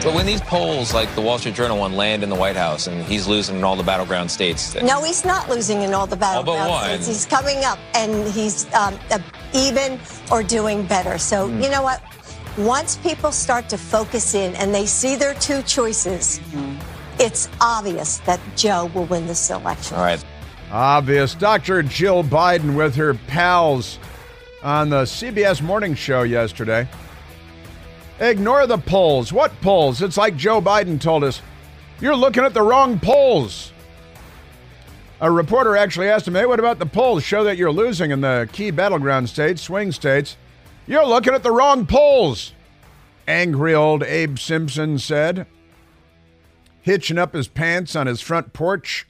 But when these polls, like the Wall Street Journal one, land in the White House and he's losing in all the battleground states. No, he's not losing in all the battleground states. He's coming up and he's even or doing better. So, you know what? Once people start to focus in and they see their two choices, it's obvious that Joe will win this election. All right. Obvious. Dr. Jill Biden with her pals on the CBS morning show yesterday. Ignore the polls. What polls? It's like Joe Biden told us. You're looking at the wrong polls. A reporter actually asked him, hey, what about the polls? Show that you're losing in the key battleground states, swing states. You're looking at the wrong polls. Angry old Abe Simpson said, hitching up his pants on his front porch.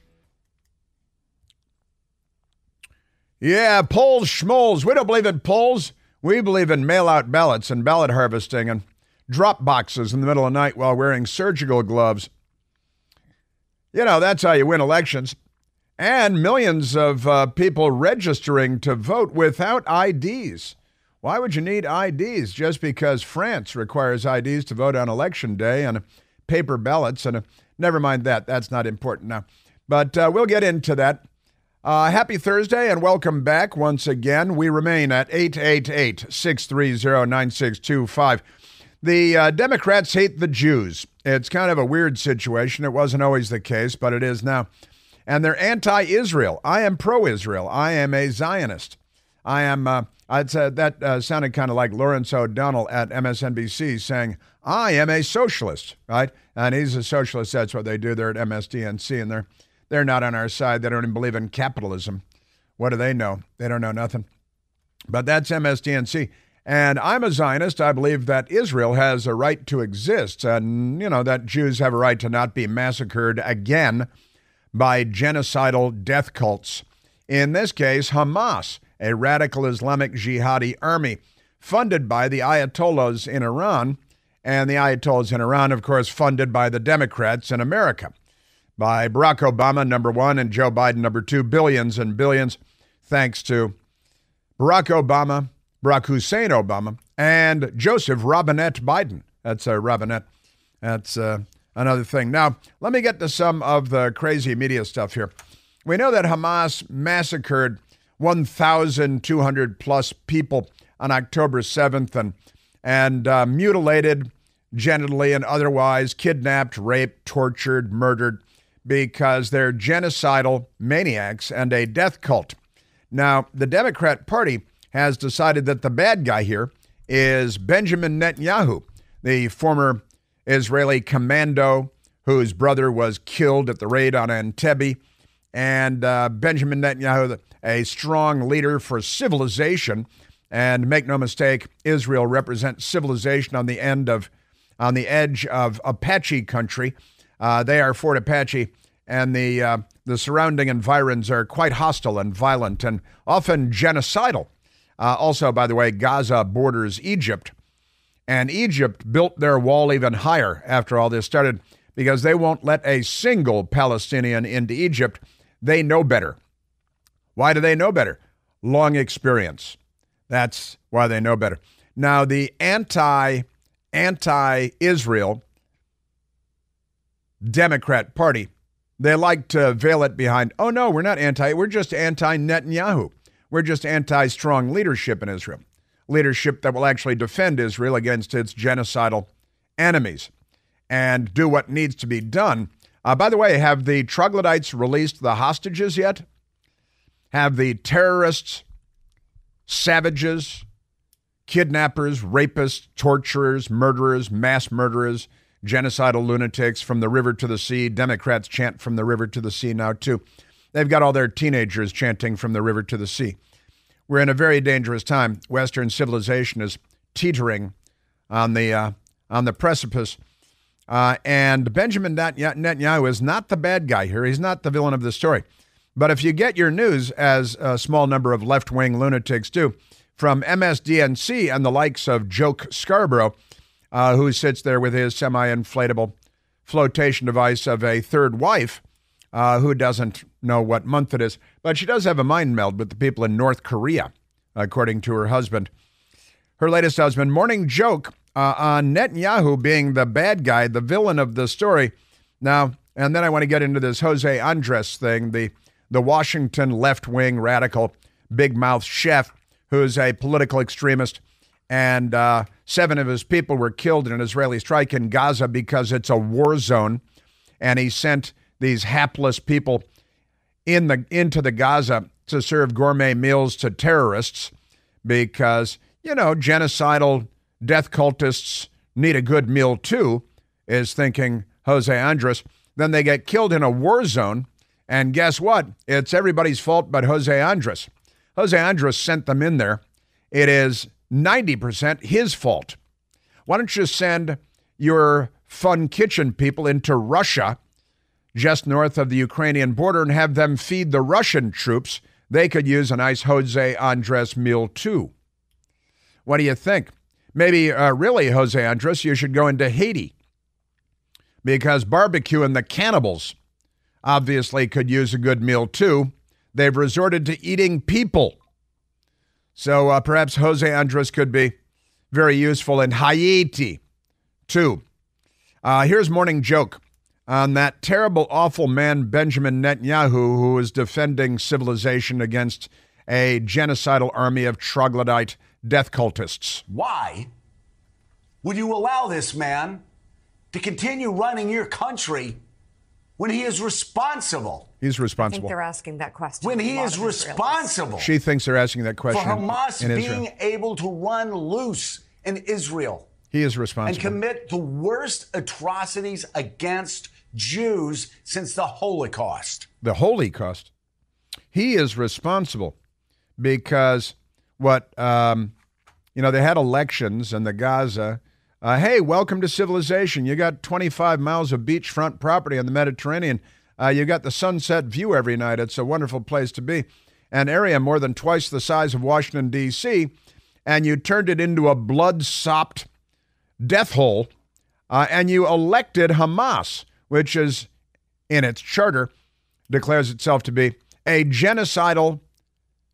Yeah, polls, schmoles. We don't believe in polls. We believe in mail-out ballots and ballot harvesting and drop boxes in the middle of the night while wearing surgical gloves. You know, that's how you win elections. And millions of people registering to vote without IDs. Why would you need IDs? Just because France requires IDs to vote on election day and paper ballots. And never mind that. That's not important now. But we'll get into that. Happy Thursday and welcome back once again. We remain at 888-630-9625. The Democrats hate the Jews. It's kind of a weird situation. It wasn't always the case, but it is now. And they're anti-Israel. I am pro-Israel. I am a Zionist. I am, I'd say that sounded kind of like Lawrence O'Donnell at MSNBC saying, I am a socialist, right? And he's a socialist. That's what they do. They're at MSDNC, and they're not on our side. They don't even believe in capitalism. What do they know? They don't know nothing. But that's MSDNC. And I'm a Zionist. I believe that Israel has a right to exist and, you know, that Jews have a right to not be massacred again by genocidal death cults. In this case, Hamas, a radical Islamic jihadi army funded by the Ayatollahs in Iran. And the Ayatollahs in Iran, of course, funded by the Democrats in America. By Barack Obama, number one, and Joe Biden, number two, billions and billions, thanks to Barack Obama, Barack Hussein Obama, and Joseph Robinette Biden. That's a Robinette. That's another thing. Now, let me get to some of the crazy media stuff here. We know that Hamas massacred 1,200 plus people on October 7th and mutilated genitally and otherwise, kidnapped, raped, tortured, murdered, because they're genocidal maniacs and a death cult. Now, the Democrat Party has decided that the bad guy here is Benjamin Netanyahu, the former Israeli commando whose brother was killed at the raid on Entebbe, and Benjamin Netanyahu, a strong leader for civilization. And make no mistake, Israel represents civilization on the edge of Apache country. They are Fort Apache, and the surrounding environs are quite hostile and violent and often genocidal. Also, by the way, Gaza borders Egypt, and Egypt built their wall even higher after all this started because they won't let a single Palestinian into Egypt. They know better. Why do they know better? Long experience. That's why they know better. Now, the anti-Israel Democrat Party, they like to veil it behind, oh no, we're not we're just anti-Netanyahu. We're just anti-strong leadership in Israel. Leadership that will actually defend Israel against its genocidal enemies and do what needs to be done. By the way, have the troglodytes released the hostages yet? Have the terrorists, savages, kidnappers, rapists, torturers, murderers, mass murderers, genocidal lunatics from the river to the sea? Democrats chant from the river to the sea now, too. They've got all their teenagers chanting from the river to the sea. We're in a very dangerous time. Western civilization is teetering on the precipice. And Benjamin Netanyahu is not the bad guy here. He's not the villain of the story. But if you get your news, as a small number of left-wing lunatics do, from MSDNC and the likes of Joke Scarborough, who sits there with his semi-inflatable flotation device of a third wife, who doesn't know what month it is. But she does have a mind meld with the people in North Korea, according to her husband. Her latest husband, Morning Joke, on Netanyahu being the bad guy, the villain of the story. Now, and then I want to get into this Jose Andres thing, the Washington left-wing radical big mouth chef who's a political extremist. And 7 of his people were killed in an Israeli strike in Gaza because it's a war zone. And he sent these hapless people into the Gaza to serve gourmet meals to terrorists because, genocidal death cultists need a good meal too, is thinking Jose Andres. Then they get killed in a war zone. And guess what? It's everybody's fault but Jose Andres. Jose Andres sent them in there. It is 90% his fault. Why don't you send your fun kitchen people into Russia, just north of the Ukrainian border, and have them feed the Russian troops? They could use a nice Jose Andres meal too. What do you think? Maybe really, Jose Andres, you should go into Haiti because barbecue and the cannibals obviously could use a good meal too. They've resorted to eating people. So perhaps Jose Andres could be very useful in Haiti, too. Here's morning joke on that terrible, awful man, Benjamin Netanyahu, who is defending civilization against a genocidal army of troglodyte death cultists. Why would you allow this man to continue running your country when he is responsible? He's responsible. I think they're asking that question. When he is responsible. She thinks they're asking that question. For Hamas in being able to run loose in Israel. He is responsible. And commit the worst atrocities against Jews since the Holocaust. The Holocaust. He is responsible because they had elections in the Gaza. Hey, welcome to civilization. You got 25 miles of beachfront property on the Mediterranean. You got the sunset view every night. It's a wonderful place to be. An area more than twice the size of Washington, D.C., and you turned it into a blood-sopped death hole, and you elected Hamas, which is, in its charter, declares itself to be a genocidal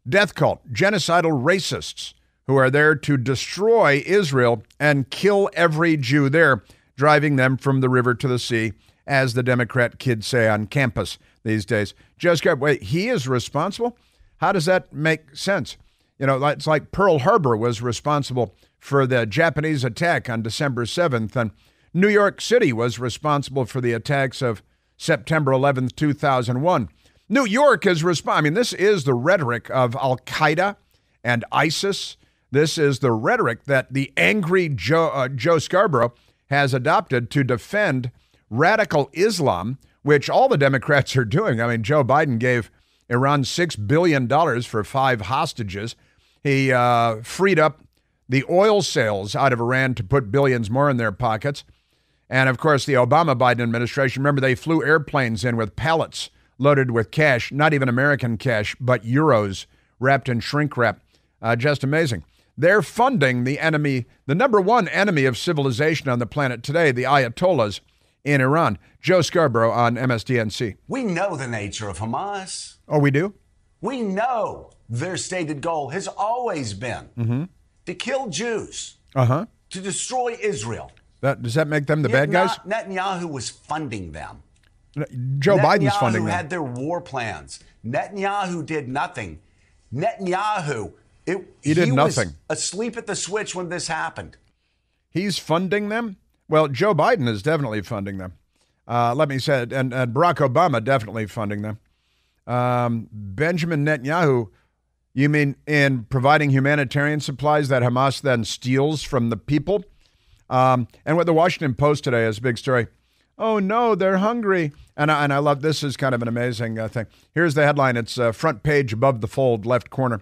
death cult, genocidal racists who are there to destroy Israel and kill every Jew there, driving them from the river to the sea, as the Democrat kids say on campus these days. Wait, he is responsible? How does that make sense? It's like Pearl Harbor was responsible for the Japanese attack on December 7th, and New York City was responsible for the attacks of September 11th, 2001. New York is responsible. This is the rhetoric of Al-Qaeda and ISIS. This is the rhetoric that the angry Joe Scarborough has adopted to defend radical Islam, which all the Democrats are doing. Joe Biden gave Iran $6 billion for 5 hostages. He freed up the oil sales out of Iran to put billions more in their pockets. And, of course, the Obama-Biden administration, remember, they flew airplanes in with pallets loaded with cash, not even American cash, but euros wrapped in shrink wrap. Just amazing. They're funding the enemy, the number one enemy of civilization on the planet today, the Ayatollahs in Iran. Joe Scarborough on MSDNC. We know the nature of Hamas. Oh, we do? We know their stated goal has always been to kill Jews, to destroy Israel. Does that make them the bad guys? Netanyahu was funding them. Joe Biden's funding them. Netanyahu had their war plans. Netanyahu did nothing. Netanyahu, he did nothing. Was asleep at the switch when this happened. He's funding them? Well, Joe Biden is definitely funding them. Let me say it. And Barack Obama definitely funding them. Benjamin Netanyahu, you mean in providing humanitarian supplies that Hamas then steals from the people? And what the Washington Post today is a big story. Oh, no, they're hungry. And I love this is kind of an amazing thing. Here's the headline. It's front page above the fold, left corner.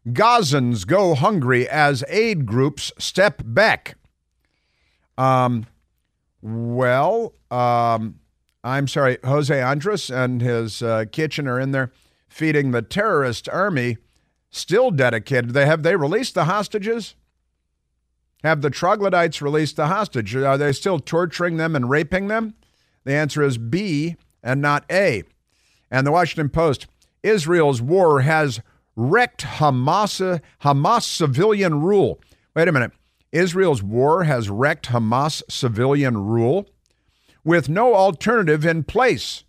Gazans go hungry as aid groups step back. I'm sorry, Jose Andres and his kitchen are in there feeding the terrorist army, still dedicated. Have they released the hostages? Have the troglodytes released the hostages? Are they still torturing them and raping them? The answer is B and not A. And the Washington Post, Israel's war has wrecked Hamas civilian rule. Wait a minute. Israel's war has wrecked Hamas civilian rule with no alternative in place.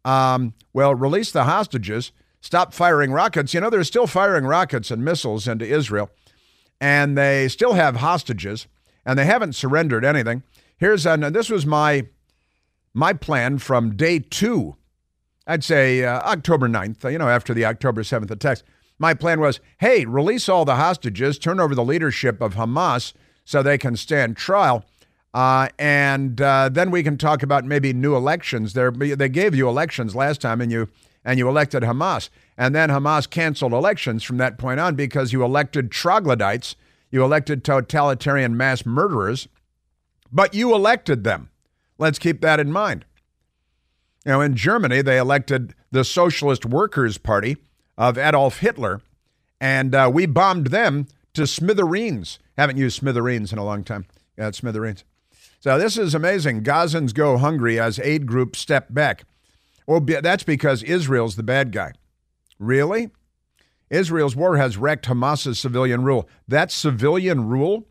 Release the hostages, stop firing rockets. You know, they're still firing rockets and missiles into Israel, and they still have hostages, and they haven't surrendered anything. This was my plan from day 2. I'd say October 9th, after the October 7th attacks. My plan was, hey, release all the hostages, turn over the leadership of Hamas so they can stand trial, and then we can talk about maybe new elections. They gave you elections last time, and you elected Hamas. And then Hamas canceled elections from that point on because you elected troglodytes, you elected totalitarian mass murderers, but you elected them. Let's keep that in mind. In Germany, they elected the Socialist Workers' Party of Adolf Hitler, and we bombed them to smithereens. Haven't used smithereens in a long time. Yeah, it's smithereens. So this is amazing. Gazans go hungry as aid groups step back. Well, that's because Israel's the bad guy. Really? Israel's war has wrecked Hamas's civilian rule. That's civilian rule?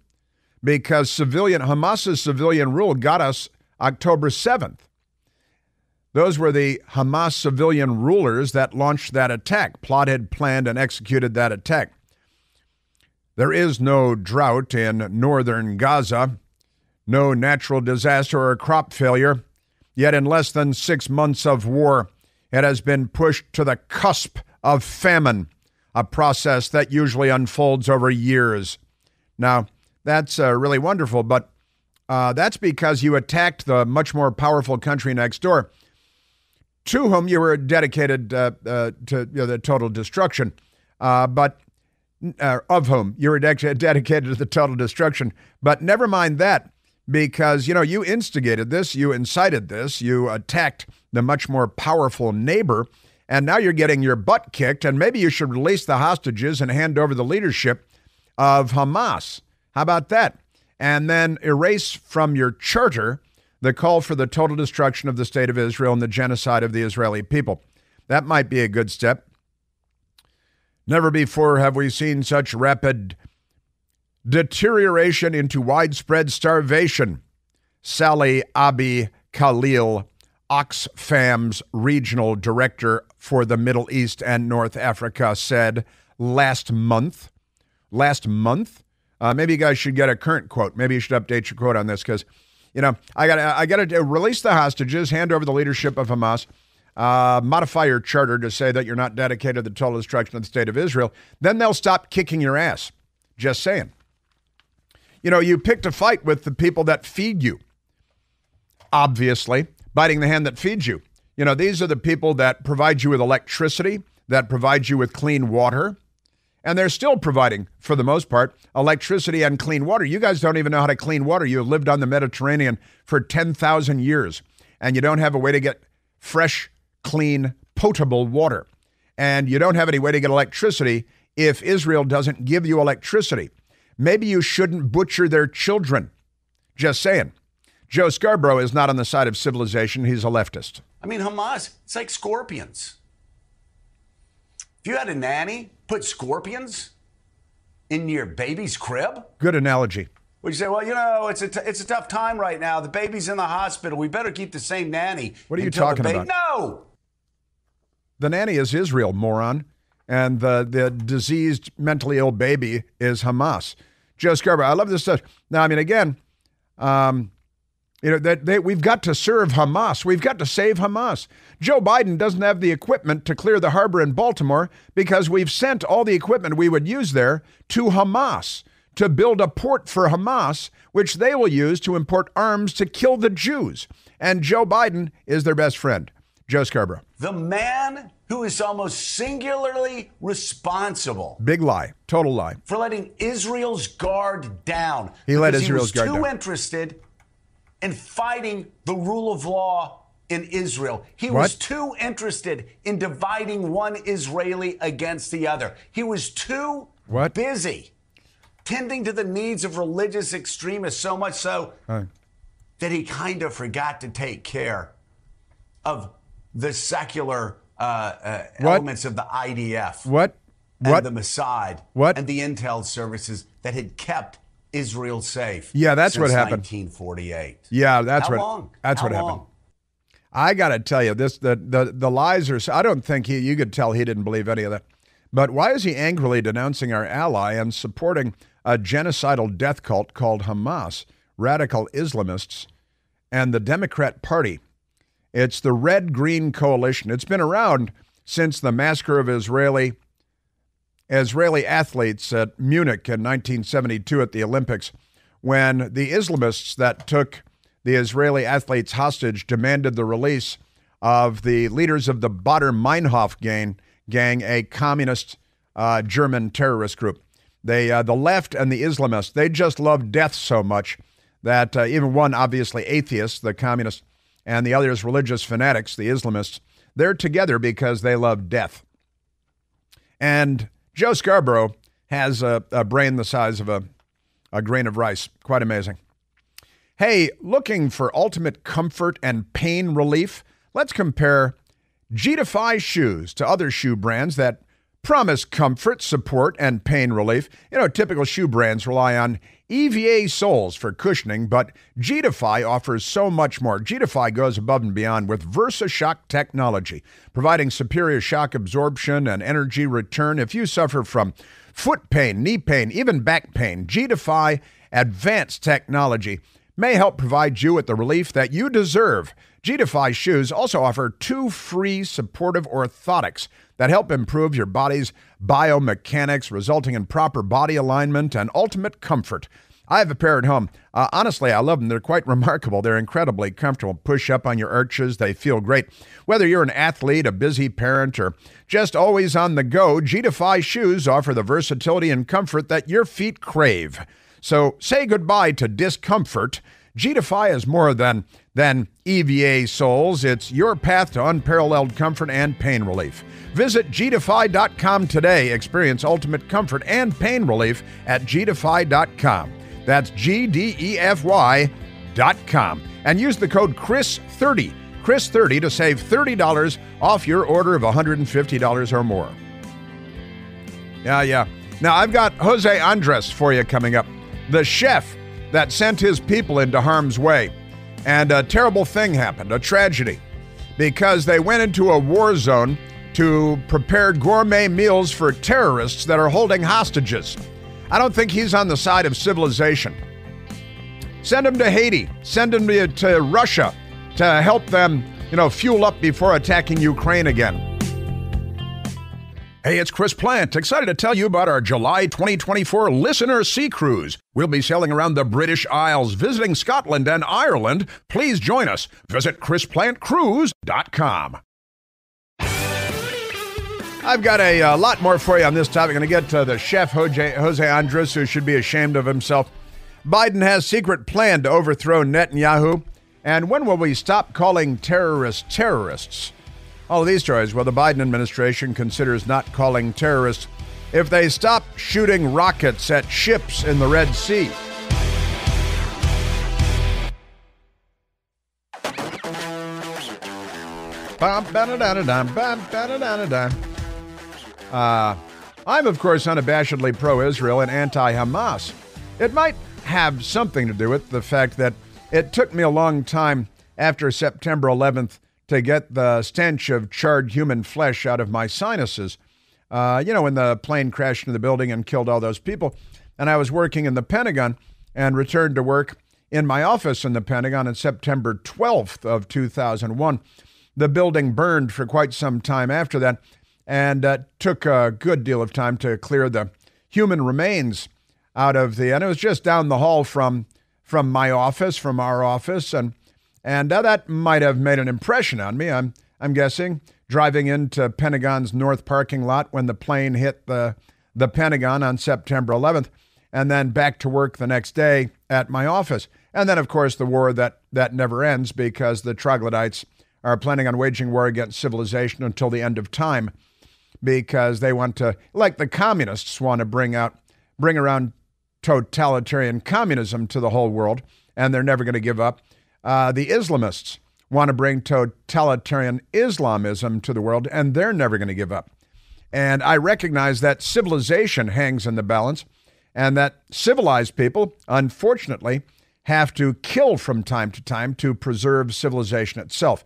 Because Hamas's civilian rule got us October 7th. Those were the Hamas civilian rulers that launched that attack, plotted, planned, and executed that attack. There is no drought in northern Gaza, no natural disaster or crop failure, yet in less than 6 months of war, it has been pushed to the cusp of famine, a process that usually unfolds over years. Now, that's really wonderful, but that's because you attacked the much more powerful country next door, to whom you were dedicated to the total destruction, of whom you were dedicated to the total destruction. But never mind that, because, you instigated this, you incited this, you attacked the much more powerful neighbor, and now you're getting your butt kicked, and maybe you should release the hostages and hand over the leadership of Hamas. How about that? And then erase from your charter the call for the total destruction of the state of Israel and the genocide of the Israeli people. That might be a good step. Never before have we seen such rapid deterioration into widespread starvation. Sally Abi Khalil, Oxfam's regional director for the Middle East and North Africa, said last month. Maybe you guys should get a current quote. Maybe you should update your quote on this because, I got to release the hostages, hand over the leadership of Hamas, modify your charter to say that you're not dedicated to the total destruction of the state of Israel. Then they'll stop kicking your ass. Just saying. You picked a fight with the people that feed you. Obviously, biting the hand that feeds you. These are the people that provide you with electricity, that provide you with clean water. And they're still providing, for the most part, electricity and clean water. You guys don't even know how to clean water. You have lived on the Mediterranean for 10,000 years, and you don't have a way to get fresh, clean, potable water. And you don't have any way to get electricity if Israel doesn't give you electricity. Maybe you shouldn't butcher their children. Just saying. Joe Scarborough is not on the side of civilization. He's a leftist. Hamas, it's like scorpions. If you had a nanny, put scorpions in your baby's crib? Good analogy. Would you say, well, it's a tough time right now. The baby's in the hospital. We better keep the same nanny. What are you talking about? No! The nanny is Israel, moron. And the diseased, mentally ill baby is Hamas. Joe Scarborough, I love this stuff. Now, again, we've got to serve Hamas. We've got to save Hamas. Joe Biden doesn't have the equipment to clear the harbor in Baltimore because we've sent all the equipment we would use there to Hamas to build a port for Hamas, which they will use to import arms to kill the Jews. And Joe Biden is their best friend. Joe Scarborough. The man who is almost singularly responsible. Big lie. Total lie. For letting Israel's guard down. He let Israel's guard down. He was too interested in fighting the rule of law in Israel. He was too interested in dividing one Israeli against the other. He was too busy tending to the needs of religious extremists, so much so that he kind of forgot to take care of the secular elements of the IDF and the Mossad and the intel services that had kept Israel safe. Yeah, that's what happened. 1948. Yeah, that's How what. long? That's How what happened. long? I got to tell you, the lies are. I don't think you could tell he didn't believe any of that. But why is he angrily denouncing our ally and supporting a genocidal death cult called Hamas, radical Islamists, and the Democrat Party? It's the Red-Green Coalition. It's been around since the massacre of Israeli athletes at Munich in 1972 at the Olympics, when the Islamists that took the Israeli athletes hostage demanded the release of the leaders of the Baader-Meinhof gang, a communist German terrorist group. The left and the Islamists, they just love death so much that even one, obviously atheist, the communist, and the others religious fanatics, the Islamists, they're together because they love death. And Joe Scarborough has a brain the size of a grain of rice. Quite amazing. Hey, looking for ultimate comfort and pain relief? Let's compare G-Defy shoes to other shoe brands that promise comfort, support, and pain relief. You know, typical shoe brands rely on EVA soles for cushioning, but G-Defy offers so much more. G-Defy goes above and beyond with VersaShock technology, providing superior shock absorption and energy return. If you suffer from foot pain, knee pain, even back pain, G-Defy advanced technology may help provide you with the relief that you deserve. G-Defy shoes also offer 2 free supportive orthotics that help improve your body's biomechanics, resulting in proper body alignment and ultimate comfort. I have a pair at home. Honestly, I love them. They're quite remarkable. They're incredibly comfortable. Push up on your arches. They feel great. Whether you're an athlete, a busy parent, or just always on the go, G-Defy shoes offer the versatility and comfort that your feet crave. So say goodbye to discomfort. G-Defy is more than EVA soles. It's your path to unparalleled comfort and pain relief. Visit gdefy.com today. Experience ultimate comfort and pain relief at gdefy.com. That's GDEFY.com. And use the code CHRIS30, CHRIS30 to save $30 off your order of $150 or more. Yeah. Now, I've got Jose Andres for you coming up. The chef that sent his people into harm's way. And a terrible thing happened, a tragedy, because they went into a war zone to prepare gourmet meals for terrorists that are holding hostages. I don't think he's on the side of civilization. Send him to Haiti. Send him to Russia to help them, fuel up before attacking Ukraine again. Hey, it's Chris Plant, excited to tell you about our July 2024 Listener Sea Cruise. We'll be sailing around the British Isles, visiting Scotland and Ireland. Please join us. Visit ChrisPlantCruise.com. I've got a lot more for you on this topic. I'm going to get to the chef, Jose Andres, who should be ashamed of himself. Biden has secret plan to overthrow Netanyahu. And when will we stop calling terrorists terrorists? All of these stories, well, the Biden administration considers not calling terrorists if they stop shooting rockets at ships in the Red Sea. I'm, of course, unabashedly pro-Israel and anti-Hamas. It might have something to do with the fact that it took me a long time after September 11th to get the stench of charred human flesh out of my sinuses. When the plane crashed into the building and killed all those people. And I was working in the Pentagon and returned to work in my office in the Pentagon on September 12th of 2001. The building burned for quite some time after that, and took a good deal of time to clear the human remains out of and it was just down the hall from my office, from our office, and that might have made an impression on me, I'm guessing, driving into Pentagon's north parking lot when the plane hit the Pentagon on September 11th, and then back to work the next day at my office. And then, of course, the war that never ends, because the troglodytes are planning on waging war against civilization until the end of time, because they want to, like the communists, want to bring around totalitarian communism to the whole world, and they're never going to give up. The Islamists want to bring totalitarian Islamism to the world, and they're never going to give up. And I recognize that civilization hangs in the balance, and that civilized people, unfortunately, have to kill from time to time to preserve civilization itself.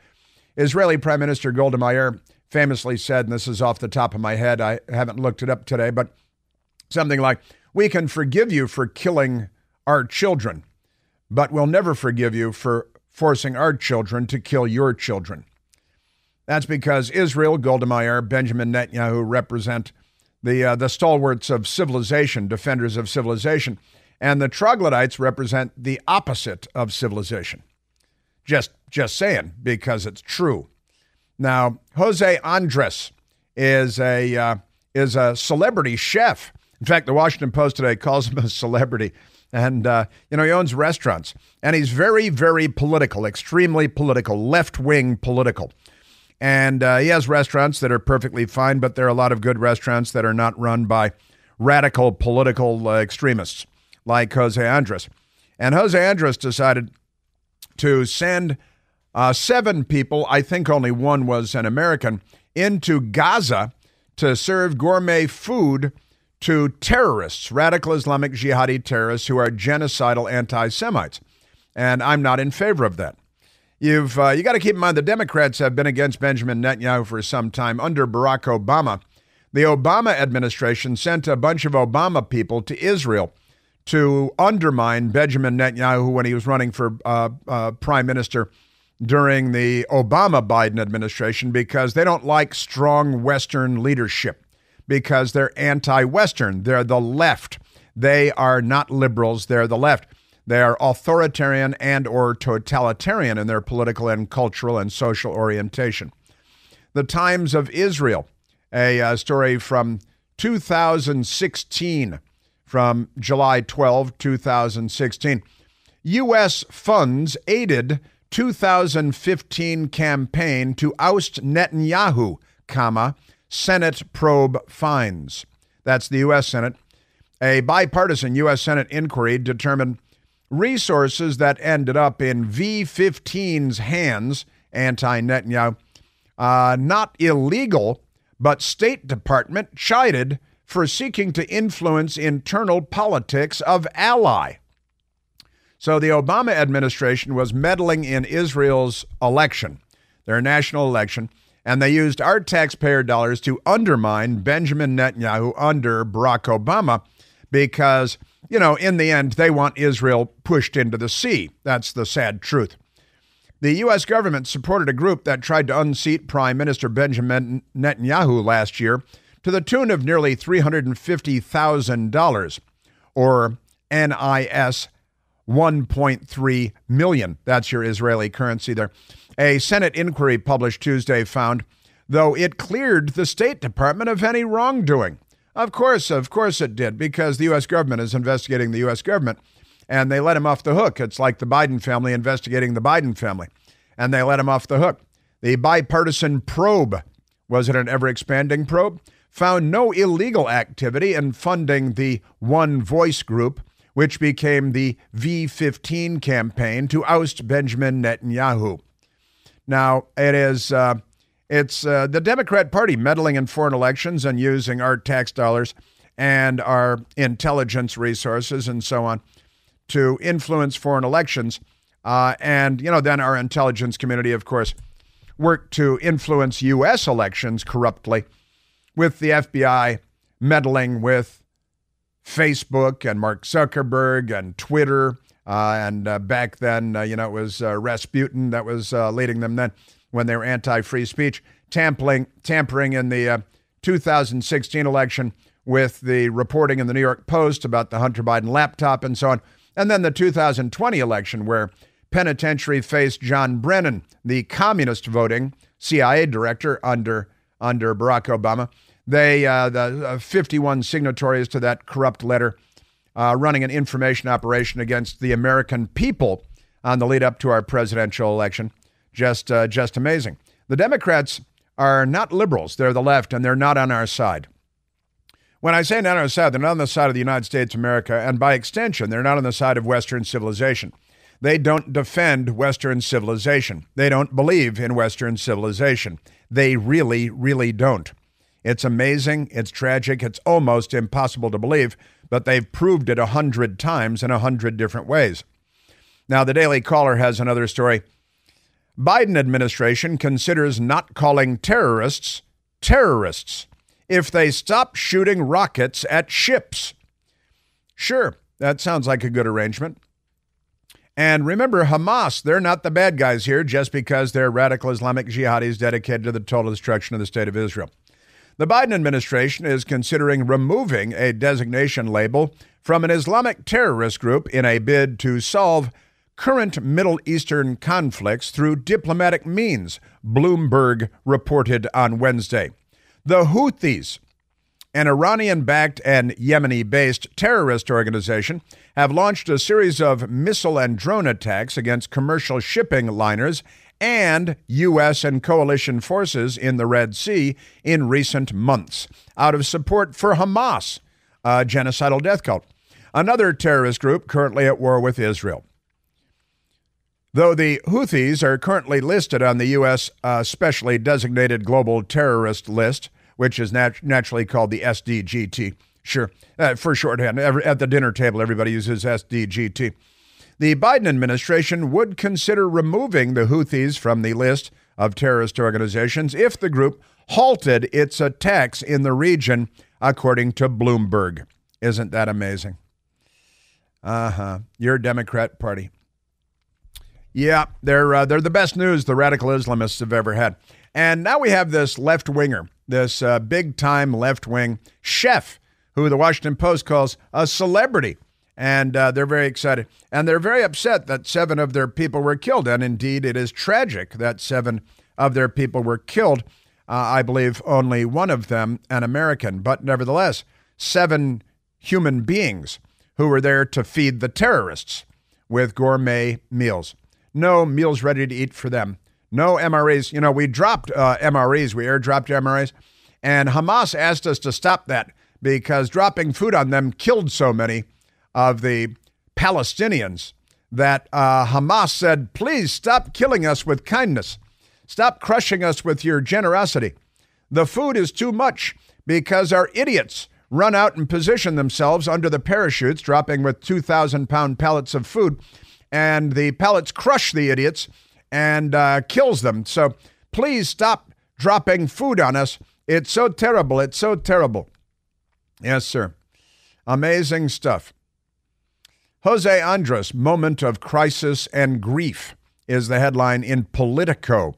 Israeli Prime Minister Golda Meir famously said, and this is off the top of my head, I haven't looked it up today, but something like, "We can forgive you for killing our children, but we'll never forgive you for forcing our children to kill your children." That's because Israel, Golda Meir, Benjamin Netanyahu represent the stalwarts of civilization, defenders of civilization, and the troglodytes represent the opposite of civilization. Just saying, because it's true. Now, Jose Andres is a celebrity chef. In fact, the Washington Post today calls him a celebrity. And, he owns restaurants. And he's very, very political, extremely political, left-wing political. And he has restaurants that are perfectly fine, but there are a lot of good restaurants that are not run by radical political extremists like Jose Andres. And Jose Andres decided to send 7 people, I think only one was an American, into Gaza to serve gourmet food to terrorists, radical Islamic jihadi terrorists who are genocidal anti-Semites. And I'm not in favor of that. You got to keep in mind the Democrats have been against Benjamin Netanyahu for some time. Under Barack Obama, the Obama administration sent a bunch of Obama people to Israel to undermine Benjamin Netanyahu when he was running for prime minister during the Obama-Biden administration because they don't like strong Western leadership, because they're anti-Western. They're the left. They are not liberals. They're the left. They are authoritarian and or totalitarian in their political and cultural and social orientation. The Times of Israel, a story from 2016, from July 12, 2016. U.S. funds aided 2015 campaign to oust Netanyahu, Senate probe finds. That's the U.S. Senate. A bipartisan U.S. Senate inquiry determined resources that ended up in V-15's hands, anti-Netanyahu, not illegal, but State Department chided for seeking to influence internal politics of ally. So the Obama administration was meddling in Israel's election, their national election, and they used our taxpayer dollars to undermine Benjamin Netanyahu under Barack Obama because, in the end, they want Israel pushed into the sea. That's the sad truth. The U.S. government supported a group that tried to unseat Prime Minister Benjamin Netanyahu last year to the tune of nearly $350,000, or NIS 1.3 million. That's your Israeli currency there. A Senate inquiry published Tuesday found, though it cleared the State Department of any wrongdoing. Of course it did, because the U.S. government is investigating the U.S. government, and they let him off the hook. It's like the Biden family investigating the Biden family, and they let him off the hook. The bipartisan probe, was it an ever-expanding probe, found no illegal activity in funding the One Voice group, which became the V-15 campaign to oust Benjamin Netanyahu. Now, it's the Democrat Party meddling in foreign elections and using our tax dollars and our intelligence resources and so on to influence foreign elections. And then our intelligence community, of course, worked to influence U.S. elections corruptly, with the FBI meddling with Facebook and Mark Zuckerberg and Twitter. And back then, it was Rasputin that was leading them then when they were anti-free speech, tampering in the 2016 election with the reporting in the New York Post about the Hunter Biden laptop and so on. And then the 2020 election where penitentiary faced John Brennan, the communist voting CIA director under Barack Obama. They, the 51 signatories to that corrupt letter, running an information operation against the American people on the lead up to our presidential election. Just amazing. The Democrats are not liberals. They're the left, and they're not on our side. When I say not on our side, they're not on the side of the United States of America, and by extension, they're not on the side of Western civilization. They don't defend Western civilization. They don't believe in Western civilization. They really, really don't. It's amazing. It's tragic. It's almost impossible to believe. but they've proved it 100 times in 100 different ways. Now, the Daily Caller has another story. Biden administration considers not calling terrorists terrorists if they stop shooting rockets at ships. Sure, that sounds like a good arrangement. And remember, Hamas, they're not the bad guys here just because they're radical Islamic jihadis dedicated to the total destruction of the state of Israel. The Biden administration is considering removing a designation label from an Islamic terrorist group in a bid to solve current Middle Eastern conflicts through diplomatic means, Bloomberg reported on Wednesday. The Houthis, an Iranian-backed and Yemeni-based terrorist organization, have launched a series of missile and drone attacks against commercial shipping liners and U.S. and coalition forces in the Red Sea in recent months, out of support for Hamas, a genocidal death cult, another terrorist group currently at war with Israel. Though the Houthis are currently listed on the U.S. Specially Designated Global Terrorist List, which is naturally called the SDGT. Sure, for shorthand. At the dinner table, everybody uses SDGT. The Biden administration would consider removing the Houthis from the list of terrorist organizations if the group halted its attacks in the region, according to Bloomberg. Isn't that amazing? Your Democrat Party. Yeah, they're the best news the radical Islamists have ever had. And now we have this left-winger, this big-time left-wing chef, who the Washington Post calls a celebrity. And they're very excited. And they're very upset that 7 of their people were killed. And indeed, it is tragic that 7 of their people were killed. I believe only one of them an American. But nevertheless, 7 human beings who were there to feed the terrorists with gourmet meals. No meals ready to eat for them. No MREs. You know, we dropped MREs. We airdropped MREs. And Hamas asked us to stop that because dropping food on them killed so many of the Palestinians that Hamas said, please stop killing us with kindness. Stop crushing us with your generosity. The food is too much because our idiots run out and position themselves under the parachutes, dropping with 2,000-pound pallets of food, and the pallets crush the idiots and kills them. So please stop dropping food on us. It's so terrible. It's so terrible. Yes, sir. Amazing stuff. Jose Andres, moment of crisis and grief, is the headline in Politico.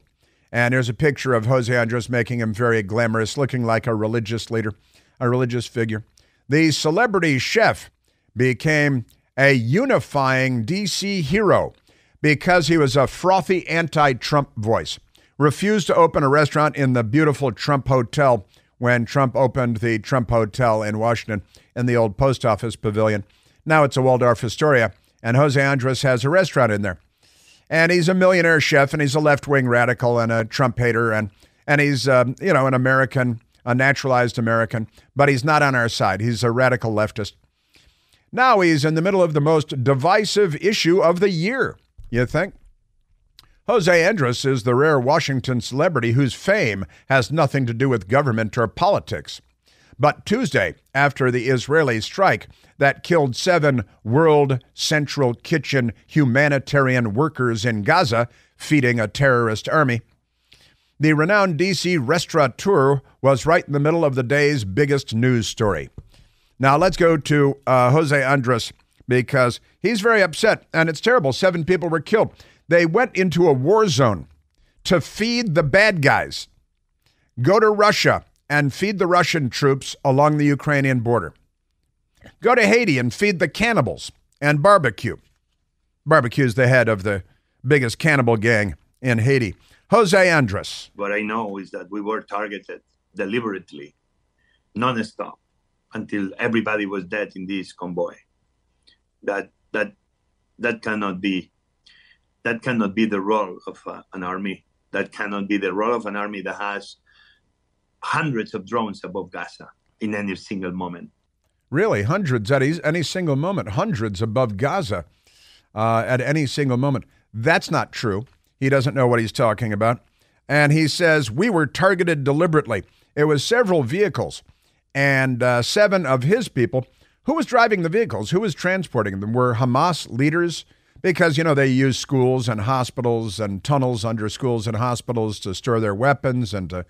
And here's a picture of Jose Andres making him very glamorous, looking like a religious leader, a religious figure. The celebrity chef became a unifying D.C. hero because he was a frothy anti-Trump voice. Refused to open a restaurant in the beautiful Trump Hotel when Trump opened the Trump Hotel in Washington in the old post office pavilion. Now it's a Waldorf Astoria, and Jose Andres has a restaurant in there. And he's a millionaire chef, and he's a left-wing radical and a Trump hater, and he's, an American, a naturalized American, but he's not on our side. He's a radical leftist. Now he's in the middle of the most divisive issue of the year, you think? Jose Andres is the rare Washington celebrity whose fame has nothing to do with government or politics. But Tuesday, after the Israeli strike that killed 7 World Central Kitchen humanitarian workers in Gaza, feeding a terrorist army, the renowned D.C. restaurateur was right in the middle of the day's biggest news story. Now let's go to Jose Andres because he's very upset, and it's terrible. 7 people were killed. They went into a war zone to feed the bad guys. Go to Russia and feed the Russian troops along the Ukrainian border. Go to Haiti and feed the cannibals and barbecue. Barbecue is the head of the biggest cannibal gang in Haiti. Jose Andres. What I know is that we were targeted deliberately, non-stop, until everybody was dead in this convoy. That cannot be the role of an army. That cannot be the role of an army that has hundreds of drones above Gaza in any single moment. Really? Hundreds at any single moment. Hundreds above Gaza at any single moment. That's not true. He doesn't know what he's talking about. And he says, we were targeted deliberately. It was several vehicles. And 7 of his people Who was driving the vehicles? Who was transporting them? Were Hamas leaders? Because, they use schools and hospitals and tunnels under schools and hospitals to store their weapons and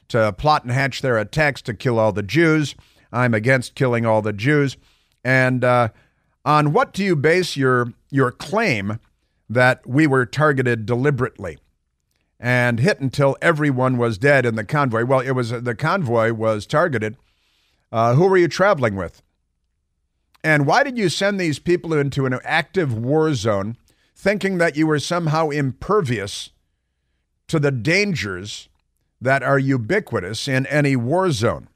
to plot and hatch their attacks to kill all the Jews. I'm against killing all the Jews. And on what do you base your claim that we were targeted deliberately and hit until everyone was dead in the convoy? Well, the convoy was targeted. Who were you traveling with? And why did you send these people into an active war zone thinking that you were somehow impervious to the dangers that are ubiquitous in any war zone?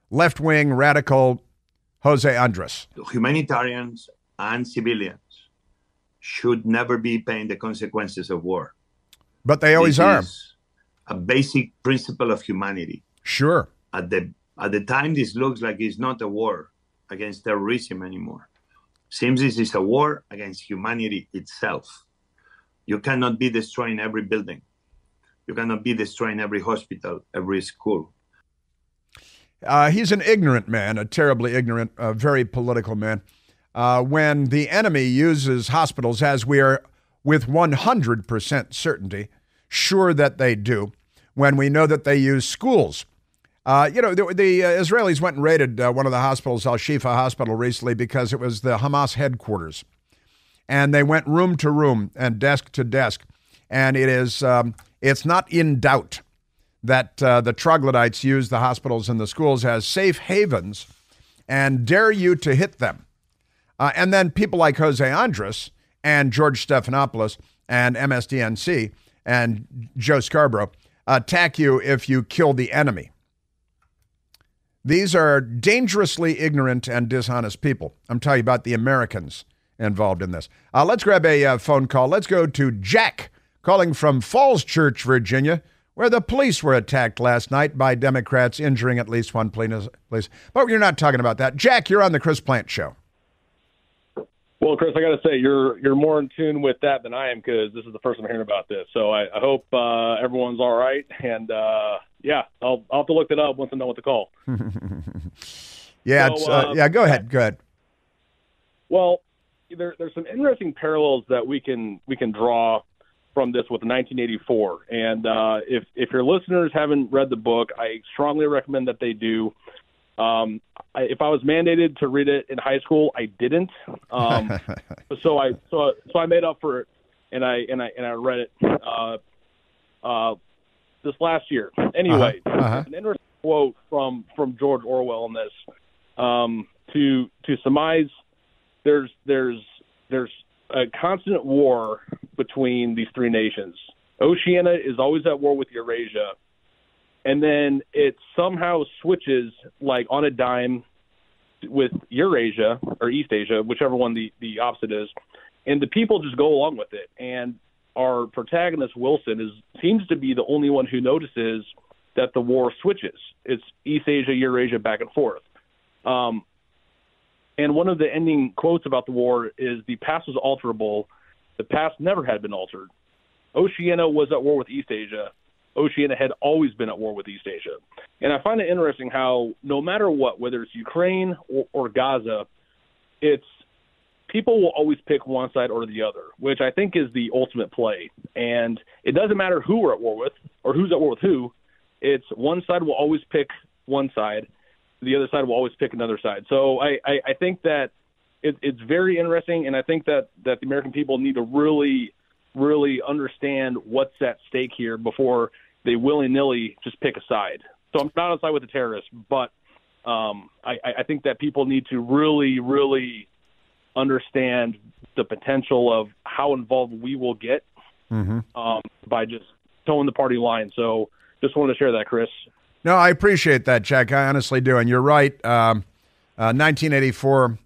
Left-wing radical Jose Andres. Humanitarians and civilians should never be paying the consequences of war. But they always are. Is a basic principle of humanity. Sure. At the time, this looks like it's not a war against terrorism anymore. Seems this is a war against humanity itself. You cannot be destroying every building. You cannot be destroying every hospital, every school. He's an ignorant man, a terribly ignorant, very political man. When the enemy uses hospitals, as we are with 100% certainty sure that they do, when we know that they use schools. The Israelis went and raided one of the hospitals, Al-Shifa Hospital, recently because it was the Hamas headquarters. And they went room to room and desk to desk. And it's not in doubt that the troglodytes use the hospitals and the schools as safe havens and dare you to hit them. And then people like Jose Andres and George Stephanopoulos and MSDNC and Joe Scarborough attack you if you kill the enemy. These are dangerously ignorant and dishonest people. I'm telling you about the Americans involved in this. Let's grab a phone call. Let's go to Jack, calling from Falls Church, Virginia, where the police were attacked last night by Democrats, injuring at least one police. But you're not talking about that. Jack, you're on the Chris Plant Show. Well, Chris, I got to say, you're more in tune with that than I am, because this is the first I'm hearing about this. So I hope everyone's all right. And, I'll have to look it up once I know what to call. Go ahead. Well, there's some interesting parallels that we can draw from this with 1984. And if your listeners haven't read the book, I strongly recommend that they do. If I was mandated to read it in high school, I didn't. So I made up for it, and I read it this last year. Anyway, an interesting quote from George Orwell in this. To surmise, there's a constant war between these three nations. Oceania is always at war with Eurasia. And then it somehow switches, like on a dime, with Eurasia or East Asia, whichever one the opposite is, and the people just go along with it. And our protagonist, Wilson, seems to be the only one who notices that the war switches. It's East Asia, Eurasia, back and forth. And one of the ending quotes about the war is, "The past was alterable. The past never had been altered. Oceania was at war with East Asia. Oceania had always been at war with East Asia." And I find it interesting how no matter what, whether it's Ukraine or Gaza, it's people will always pick one side or the other, which I think is the ultimate play. And it doesn't matter who we're at war with or who's at war with who. It's one side will always pick one side. The other side will always pick another side. So I think that it's very interesting, and I think that the American people need to really understand what's at stake here before they willy-nilly just pick a side. So I'm not on side with the terrorists, but I think that people need to really understand the potential of how involved we will get by just towing the party line. So just wanted to share that, Chris. No, I appreciate that, Jack. I honestly do. And you're right. 1984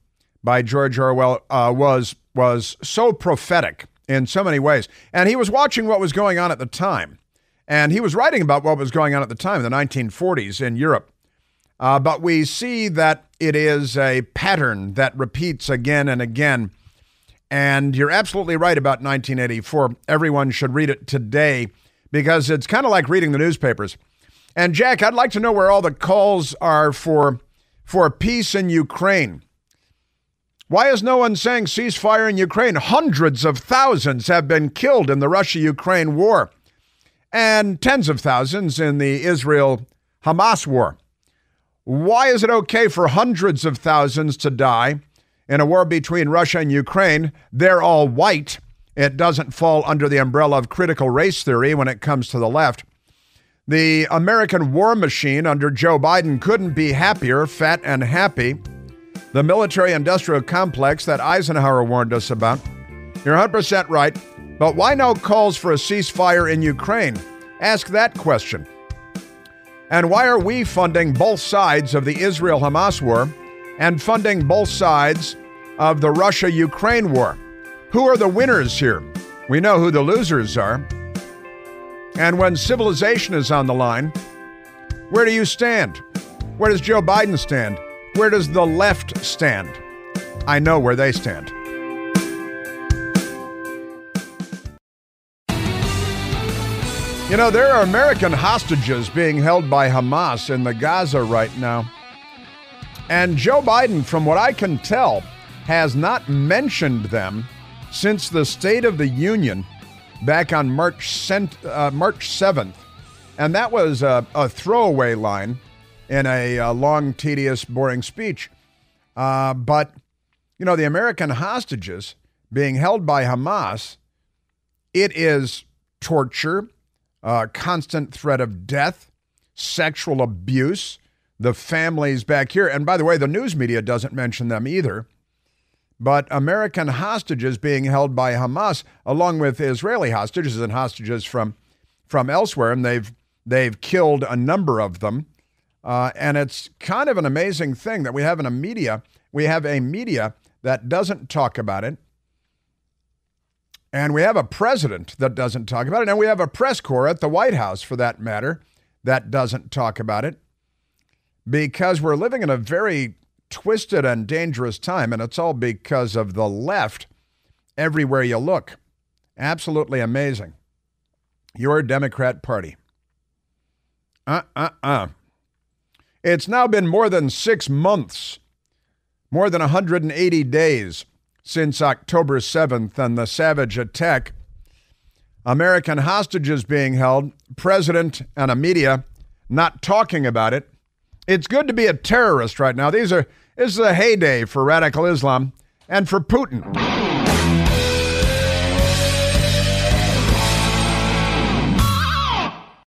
by George Orwell was so prophetic in so many ways. And he was watching what was going on at the time. And he was writing about what was going on at the time in the 1940s in Europe. But we see that it is a pattern that repeats again and again. And you're absolutely right about 1984. Everyone should read it today because it's kind of like reading the newspapers. And Jack, I'd like to know where all the calls are for for peace in Ukraine. Why is no one saying ceasefire in Ukraine? Hundreds of thousands have been killed in the Russia-Ukraine war, and tens of thousands in the Israel-Hamas war. Why is it okay for hundreds of thousands to die in a war between Russia and Ukraine? They're all white. It doesn't fall under the umbrella of critical race theory when it comes to the left. The American war machine under Joe Biden couldn't be happier, fat and happy. The military-industrial complex that Eisenhower warned us about. You're 100% right, but why no calls for a ceasefire in Ukraine? Ask that question. And why are we funding both sides of the Israel-Hamas war and funding both sides of the Russia-Ukraine war? Who are the winners here? We know who the losers are. And when civilization is on the line, where do you stand? Where does Joe Biden stand? Where does the left stand? I know where they stand. You know, there are American hostages being held by Hamas in the Gaza right now. And Joe Biden, from what I can tell, has not mentioned them since the State of the Union back on March 7th. And that was a throwaway line in a long, tedious, boring speech. But, you know, the American hostages being held by Hamas, it is torture, constant threat of death, sexual abuse, the families back here. And by the way, the news media doesn't mention them either. But American hostages being held by Hamas, along with Israeli hostages and hostages from elsewhere, and they've killed a number of them. And it's kind of an amazing thing that we have a media that doesn't talk about it. And we have a president that doesn't talk about it. And we have a press corps at the White House, for that matter, that doesn't talk about it. Because we're living in a very twisted and dangerous time, and it's all because of the left everywhere you look. Absolutely amazing. Your Democrat Party. It's now been more than 6 months, more than 180 days since October 7th and the savage attack. American hostages being held, president and a media not talking about it. It's good to be a terrorist right now. This is a heyday for radical Islam and for Putin.